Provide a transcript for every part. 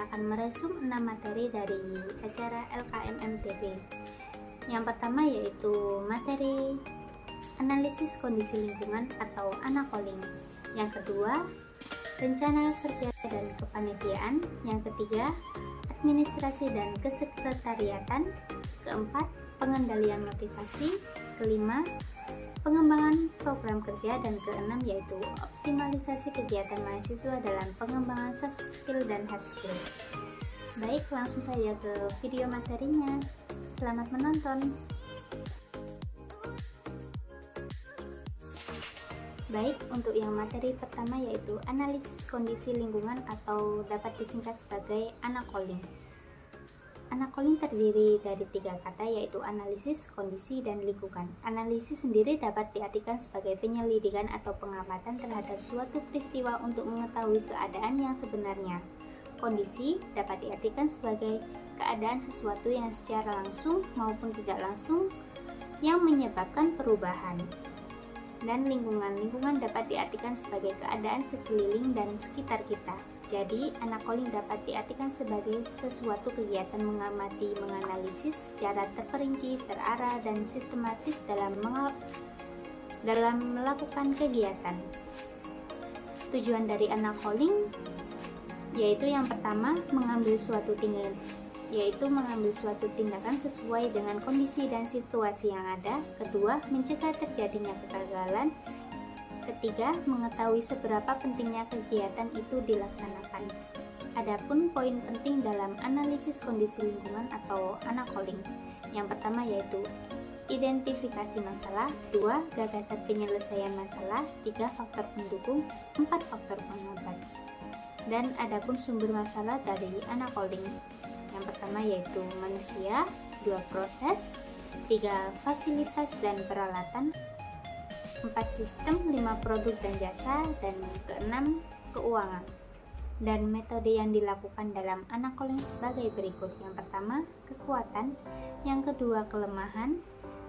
saya akan meresum 6 materi dari acara LKMMTB. Yang pertama yaitu materi analisis kondisi lingkungan atau ANAKOLING. Yang kedua, rencana kerja dan kepanitiaan. Yang ketiga, administrasi dan kesekretariatan. Keempat, pengendalian motivasi. Kelima, pengembangan program kerja, dan keenam yaitu optimalisasi kegiatan mahasiswa dalam pengembangan soft skill dan hard skill. Baik, langsung saja ke video materinya. Selamat menonton. Baik, untuk yang materi pertama yaitu analisis kondisi lingkungan atau dapat disingkat sebagai ANAKOLING. ANAKOLING terdiri dari 3 kata yaitu analisis, kondisi, dan lingkungan. Analisis sendiri dapat diartikan sebagai penyelidikan atau pengamatan terhadap suatu peristiwa untuk mengetahui keadaan yang sebenarnya. Kondisi dapat diartikan sebagai keadaan sesuatu yang secara langsung maupun tidak langsung yang menyebabkan perubahan. Dan lingkungan dapat diartikan sebagai keadaan sekeliling dan sekitar kita. Jadi, ANAKOLING dapat diartikan sebagai sesuatu kegiatan mengamati, menganalisis secara terperinci, terarah, dan sistematis dalam melakukan kegiatan. Tujuan dari ANAKOLING yaitu yang pertama, mengambil suatu tindakan sesuai dengan kondisi dan situasi yang ada. Kedua, mencegah terjadinya kegagalan. Ketiga, mengetahui seberapa pentingnya kegiatan itu dilaksanakan. Adapun poin penting dalam analisis kondisi lingkungan atau ANAKOLING. Yang pertama yaitu identifikasi masalah, 2. Gagasan penyelesaian masalah, 3. Faktor pendukung, 4. Faktor penghambat. Dan adapun sumber masalah dari ANAKOLING. Yang pertama yaitu manusia, 2. Proses, 3. Fasilitas dan peralatan, 4. Sistem, 5. Produk dan jasa, dan keenam keuangan. Dan metode yang dilakukan dalam ANAKOLING sebagai berikut. Yang pertama, kekuatan. Yang kedua, kelemahan.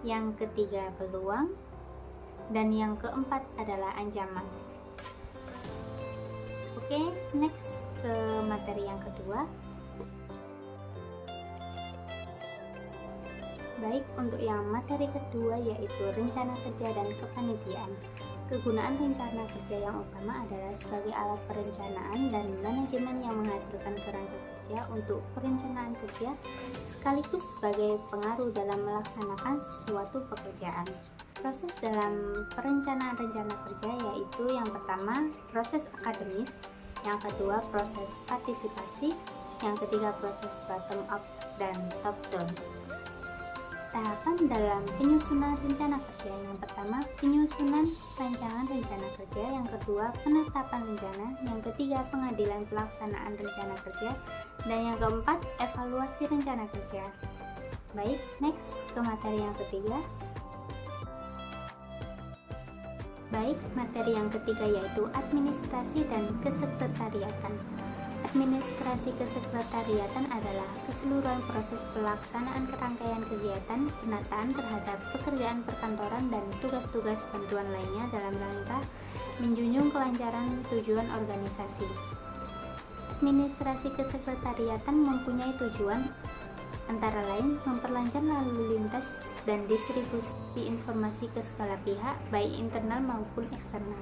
Yang ketiga, peluang. Dan yang keempat adalah ancaman. Oke, next ke materi yang kedua. Baik, untuk yang materi kedua yaitu rencana kerja dan kepanitiaan. Kegunaan rencana kerja yang utama adalah sebagai alat perencanaan dan manajemen yang menghasilkan kerangka kerja untuk perencanaan kerja sekaligus sebagai pengaruh dalam melaksanakan suatu pekerjaan. Proses dalam perencanaan rencana kerja yaitu yang pertama, proses akademis, yang kedua, proses partisipatif, yang ketiga, proses bottom up dan top down. Tahapan dalam penyusunan rencana kerja. Yang pertama, penyusunan rancangan rencana kerja. Yang kedua, penetapan rencana. Yang ketiga, pengadilan pelaksanaan rencana kerja. Dan yang keempat, evaluasi rencana kerja. Baik, next ke materi yang ketiga. Baik, materi yang ketiga yaitu administrasi dan kesekretariatan. Administrasi kesekretariatan adalah keseluruhan proses pelaksanaan rangkaian kegiatan penataan terhadap pekerjaan perkantoran dan tugas-tugas bantuan lainnya dalam rangka menjunjung kelancaran tujuan organisasi. Administrasi kesekretariatan mempunyai tujuan antara lain memperlancar lalu lintas dan distribusi informasi ke segala pihak, baik internal maupun eksternal.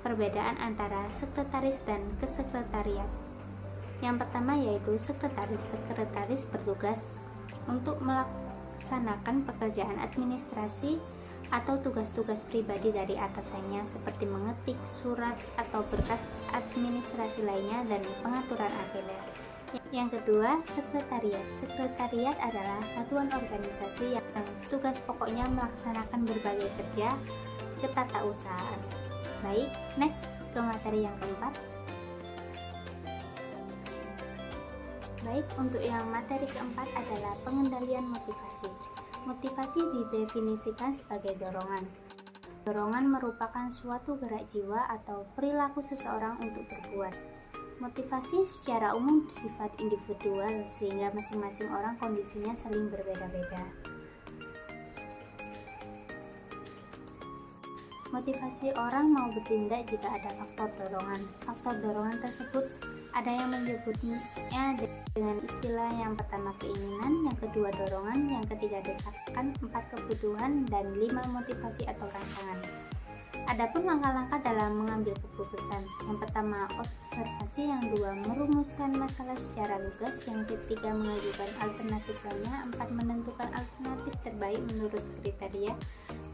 Perbedaan antara sekretaris dan kesekretariat. Yang pertama yaitu sekretaris. Sekretaris bertugas untuk melaksanakan pekerjaan administrasi atau tugas-tugas pribadi dari atasannya seperti mengetik surat atau berkas administrasi lainnya dan pengaturan agenda. Yang kedua, sekretariat. Sekretariat adalah satuan organisasi yang tugas pokoknya melaksanakan berbagai kerja ketatausahaan. Baik, next ke materi yang keempat. Baik, untuk yang materi keempat adalah pengendalian motivasi. Motivasi didefinisikan sebagai dorongan. Dorongan merupakan suatu gerak jiwa atau perilaku seseorang untuk berbuat. Motivasi secara umum bersifat individual sehingga masing-masing orang kondisinya saling berbeda-beda. Motivasi orang mau bertindak jika ada faktor dorongan. Faktor dorongan tersebut Ada yang menyebutnya dengan istilah yang pertama keinginan, yang kedua dorongan, yang ketiga desakan, empat kebutuhan, dan lima motivasi atau rangsangan. Adapun langkah-langkah dalam mengambil keputusan, yang pertama observasi, yang dua merumuskan masalah secara lugas, yang ketiga mengajukan alternatif lainnya, empat menentukan alternatif terbaik menurut kriteria,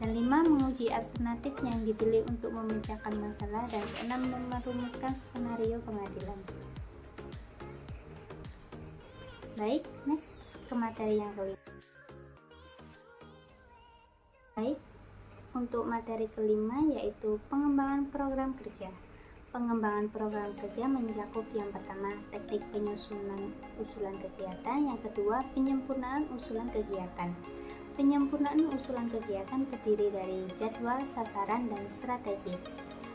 dan lima menguji alternatif yang dipilih untuk memecahkan masalah, dan keenam merumuskan skenario pengadilan. Baik, next ke materi yang kelima. Baik, untuk materi kelima yaitu pengembangan program kerja. Pengembangan program kerja mencakup yang pertama teknik penyusunan usulan kegiatan, yang kedua penyempurnaan usulan kegiatan. Penyempurnaan usulan kegiatan terdiri dari jadwal, sasaran, dan strategi.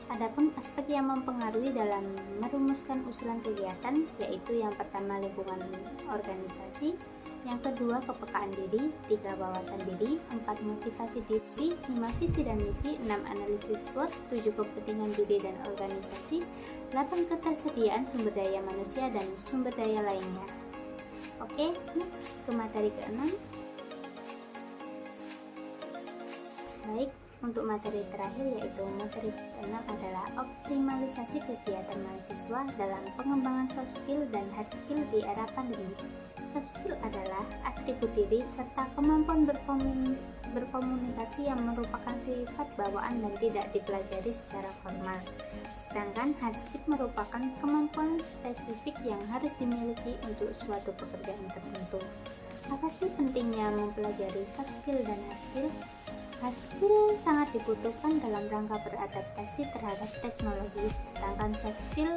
Adapun aspek yang mempengaruhi dalam merumuskan usulan kegiatan yaitu yang pertama lingkungan organisasi, yang kedua kepekaan diri, tiga wawasan diri, empat motivasi diri, lima visi dan misi, enam analisis SWOT, tujuh kepentingan diri dan organisasi, 8 ketersediaan sumber daya manusia dan sumber daya lainnya. Oke, next ke materi keenam. Baik, untuk materi terakhir yaitu materi ke-6 adalah optimalisasi kegiatan mahasiswa dalam pengembangan soft skill dan hard skill di era pandemi. Soft skill adalah atribut diri serta kemampuan berkomunikasi yang merupakan sifat bawaan dan tidak dipelajari secara formal. Sedangkan hard skill merupakan kemampuan spesifik yang harus dimiliki untuk suatu pekerjaan tertentu. Apa sih pentingnya mempelajari soft skill dan hard skill? Hard skill sangat dibutuhkan dalam rangka beradaptasi terhadap teknologi, sedangkan soft skill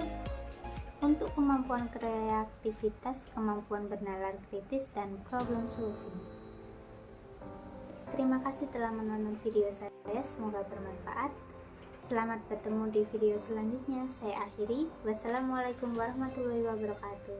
untuk kemampuan kreativitas, kemampuan bernalar kritis, dan problem solving. Terima kasih telah menonton video saya, semoga bermanfaat. Selamat bertemu di video selanjutnya. Saya akhiri. Wassalamualaikum warahmatullahi wabarakatuh.